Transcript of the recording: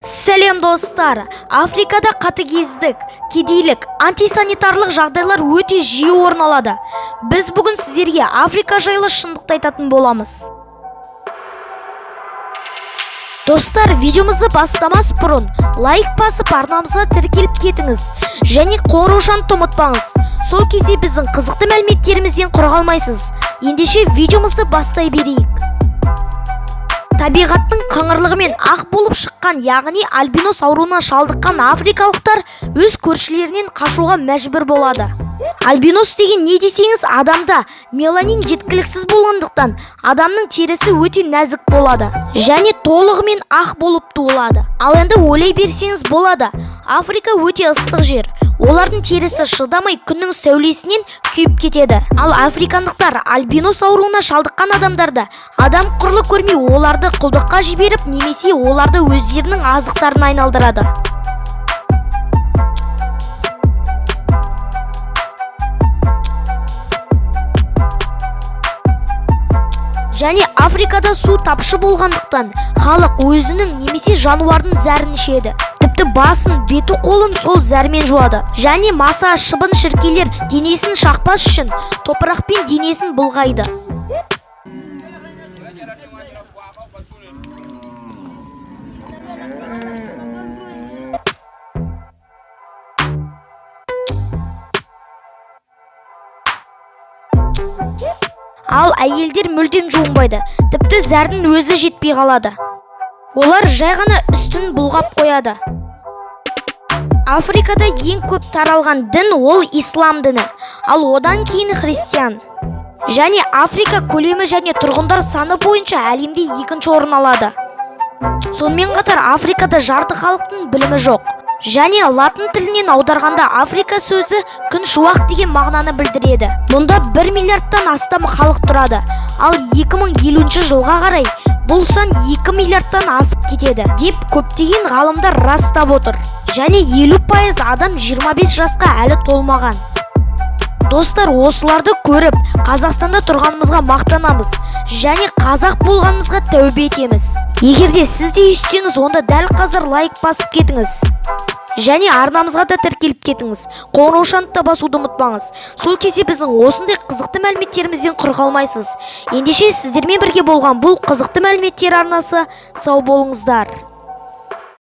Сәлем достар, Африкада қатыгездік, кедейлік, антисанитарлық жағдайлар өте жиі орын алады. Біз бүгін сіздерге Африка жайлы шындықты айтатын боламыз. Достар, видеомызды бастамас бұрын лайк басып арнамызға тіркеліп кетіңіз және қоңыраушаны ұмытпаңыз. Сол кезде біздің қызықты мәліметтерімізден құр қалмайсыз. Ендеше видеомызды бастай берейік. Табиғаттың қыңырлығымен ақ болып шыққан, яғни альбинос ауруына шалдыққан африкалықтар өз көршілерінен қашуға мәжбүр болады. Альбинос деген не десеңіз, адамда меланин жеткіліксіз болғандықтан адамның терісі өте нәзік болады және толығымен ақ болып туылады. Ал енді ойлай берсеңіз болады, Африка өте ыстық жер. Олардың терісі шыдамай күннің сәулесінен күйіп кетеді. Ал африкандықтар альбинос ауруына шалдыққан адамдарды адам құрлы көрмей оларды құлдыққа жіберіп, немесе оларды өздерінің азықтарына айналдырады. Және Африкада су тапшы болғандықтан халық өзінің немесе жануардың зәрін ішеді. Тіпті басын, беті, қолын сол зәрмен жуады. Және маса, шыбын, шіркейлер денесін шақпас үшін топырақпен денесін былғайды. Ал әйелдер мүлдем жуынбайды, тіпті зәрдің өзі жетпей қалады. Олар жай ғана үстін бұлғап қояды. Африкада ең көп таралған дін ол ислам діні, ал одан кейін христиан. Және Африка көлемі және тұрғындар саны бойынша әлемде екінші орын алады. Сонымен қатар Африкада жарты халықтың білімі жоқ. Және латын тілінен аударғанда Африка сөзі күн шуақ деген мағынаны білдіреді. Мұнда 1 миллиардтан астам халық тұрады. Ал 2050 жылға қарай бұл сан 2 миллиардтан асып кетеді деп көптеген ғалымдар растап отыр. Және 50% адам 25 жасқа әлі толмаған. Достар, осыларды көріп, Қазақстанда тұрғанымызға мақтанамыз және қазақ болғанымызға тәубе етеміз. Егерде сіз де естеңіз, онда дәл қазір лайк басып кетіңіз. Және арнамызға да тіркеліп кетіңіз. Қоңыраушаны да басуды ұмытпаңыз. Сол кезде біздің осындай қызықты мәліметтерімізден құр қалмайсыз. Ендеше сіздермен бірге болған бұл қызықты мәліметтер арнасы. Сау болыңыздар.